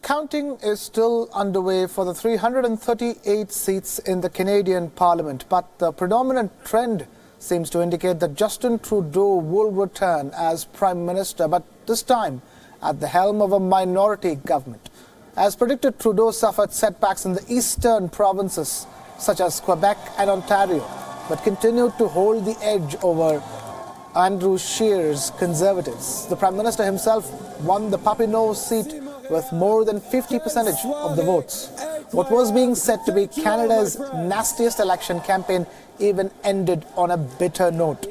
counting is still underway for the 338 seats in the Canadian Parliament, but the predominant trend seems to indicate that Justin Trudeau will return as Prime Minister, but this time at the helm of a minority government. As predicted, Trudeau suffered setbacks in the eastern provinces such as Quebec and Ontario, but continued to hold the edge over Andrew Scheer's Conservatives. The Prime Minister himself won the Papineau seat with more than 50% of the votes. What was being said to be Canada's nastiest election campaign even ended on a bitter note.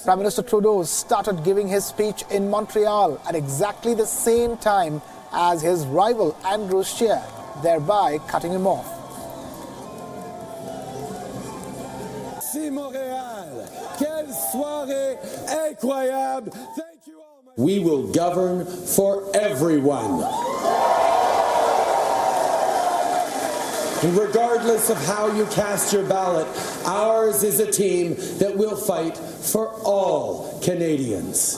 Prime Minister Trudeau started giving his speech in Montreal at exactly the same time as his rival Andrew Scheer, thereby cutting him off. We will govern for everyone. And regardless of how you cast your ballot, ours is a team that will fight for all Canadians.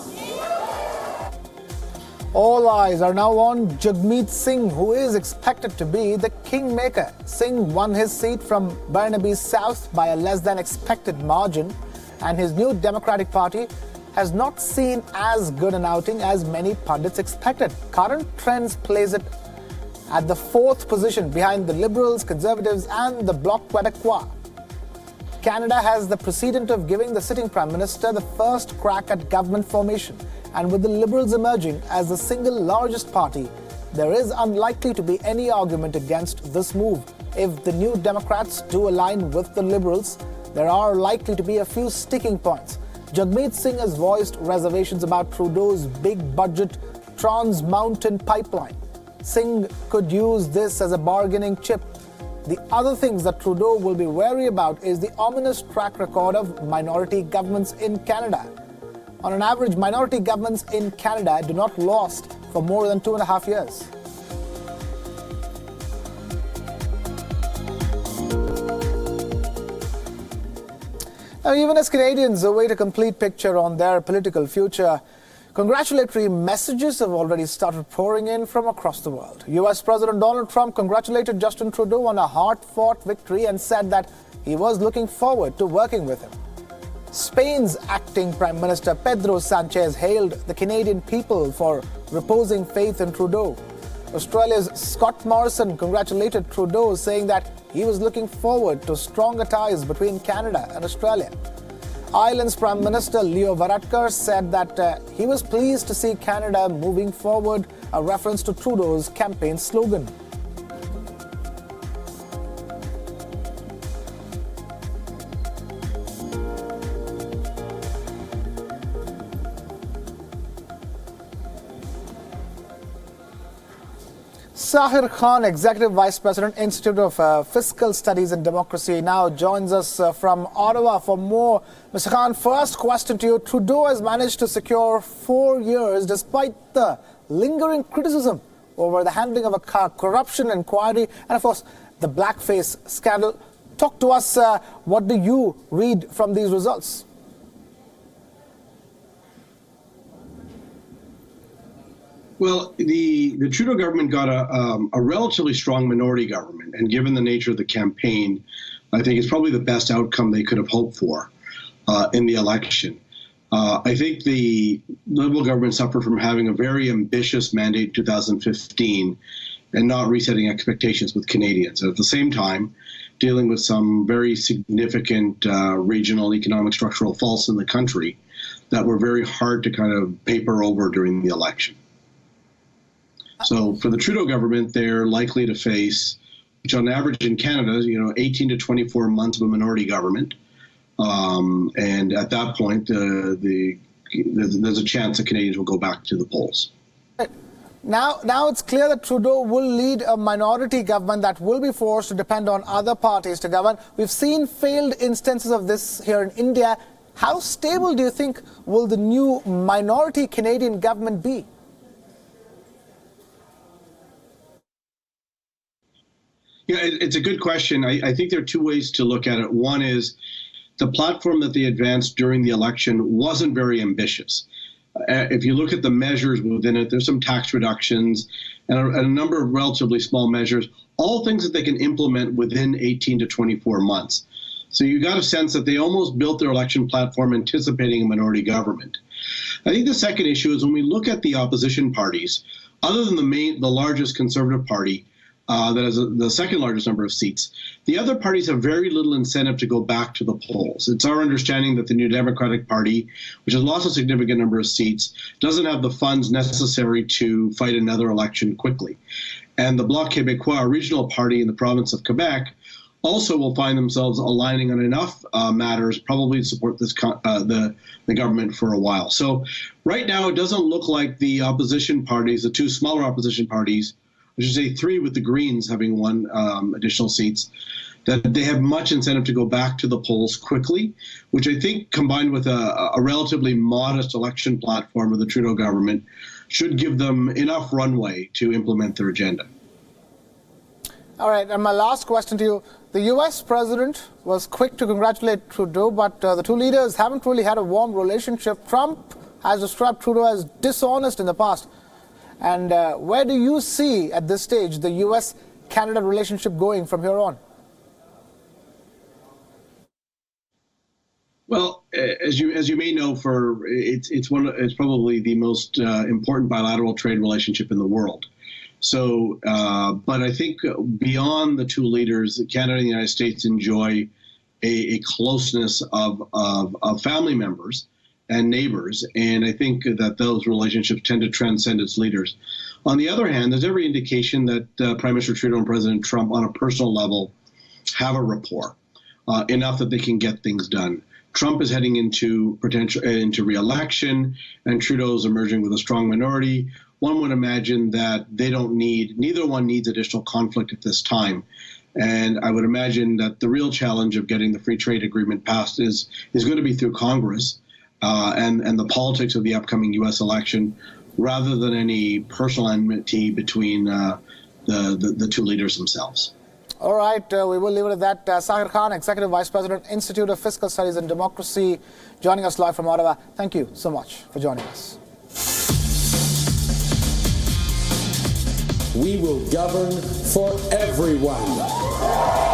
All eyes are now on Jagmeet Singh, who is expected to be the kingmaker. Singh won his seat from Burnaby South by a less than expected margin, and his new Democratic Party has not seen as good an outing as many pundits expected. Current trends place it at the fourth position behind the Liberals, Conservatives and the Bloc Québécois. Canada has the precedent of giving the sitting Prime Minister the first crack at government formation, and with the Liberals emerging as the single largest party, there is unlikely to be any argument against this move. If the New Democrats do align with the Liberals, there are likely to be a few sticking points. Jagmeet Singh has voiced reservations about Trudeau's big budget Trans Mountain pipeline. Singh could use this as a bargaining chip. The other things that Trudeau will be wary about is the ominous track record of minority governments in Canada. On an average, minority governments in Canada do not last for more than 2.5 years. Now, even as Canadians await a complete picture on their political future, congratulatory messages have already started pouring in from across the world. US President Donald Trump congratulated Justin Trudeau on a hard-fought victory and said that he was looking forward to working with him. Spain's acting Prime Minister Pedro Sanchez hailed the Canadian people for reposing faith in Trudeau. Australia's Scott Morrison congratulated Trudeau, saying that he was looking forward to stronger ties between Canada and Australia. Ireland's Prime Minister Leo Varadkar said that he was pleased to see Canada moving forward, a reference to Trudeau's campaign slogan. Sahir Khan, Executive Vice President, Institute of Fiscal Studies and Democracy, now joins us from Ottawa for more. Mr. Khan, first question to you. Trudeau has managed to secure 4 years despite the lingering criticism over the handling of a corruption inquiry and, of course, the blackface scandal. Talk to us. What do you read from these results? Well, the Trudeau government got a relatively strong minority government, and given the nature of the campaign, I think it's probably the best outcome they could have hoped for in the election. I think the Liberal government suffered from having a very ambitious mandate in 2015 and not resetting expectations with Canadians. And at the same time, dealing with some very significant regional economic structural faults in the country that were very hard to kind of paper over during the election. So for the Trudeau government, they're likely to face, which on average in Canada, 18 to 24 months of a minority government. And at that point, there's a chance that Canadians will go back to the polls. Now it's clear that Trudeau will lead a minority government that will be forced to depend on other parties to govern. We've seen failed instances of this here in India. How stable do you think will the new minority Canadian government be? Yeah, it's a good question. I think there are two ways to look at it. One is the platform that they advanced during the election wasn't very ambitious. If you look at the measures within it, there's some tax reductions and a number of relatively small measures, all things that they can implement within 18 to 24 months. So you got a sense that they almost built their election platform anticipating a minority government. I think the second issue is when we look at the opposition parties, other than the largest Conservative Party, that has the second largest number of seats, the other parties have very little incentive to go back to the polls. It's our understanding that the New Democratic Party, which has lost a significant number of seats, doesn't have the funds necessary to fight another election quickly. And the Bloc Québécois, a regional party in the province of Quebec, also will find themselves aligning on enough matters probably to support this the government for a while. So right now it doesn't look like the opposition parties, the two smaller opposition parties, I should say three with the Greens having won additional seats, that they have much incentive to go back to the polls quickly, which I think combined with a relatively modest election platform of the Trudeau government should give them enough runway to implement their agenda. All right, and my last question to you. The U.S. president was quick to congratulate Trudeau, but the two leaders haven't really had a warm relationship. Trump has described Trudeau as dishonest in the past. And where do you see at this stage the U.S.-Canada relationship going from here on? Well, as you may know, it's probably the most important bilateral trade relationship in the world. So, but I think beyond the two leaders, Canada and the United States enjoy a closeness of family members and neighbors, and I think that those relationships tend to transcend its leaders. On the other hand, there's every indication that Prime Minister Trudeau and President Trump, on a personal level, have a rapport enough that they can get things done. Trump is heading into re-election, and Trudeau is emerging with a strong minority. One would imagine that neither one needs additional conflict at this time. And I would imagine that the real challenge of getting the free trade agreement passed is going to be through Congress and the politics of the upcoming U.S. election, rather than any personal enmity between the two leaders themselves. All right, we will leave it at that. Sahir Khan, Executive Vice President, Institute of Fiscal Studies and Democracy, joining us live from Ottawa. Thank you so much for joining us. We will govern for everyone.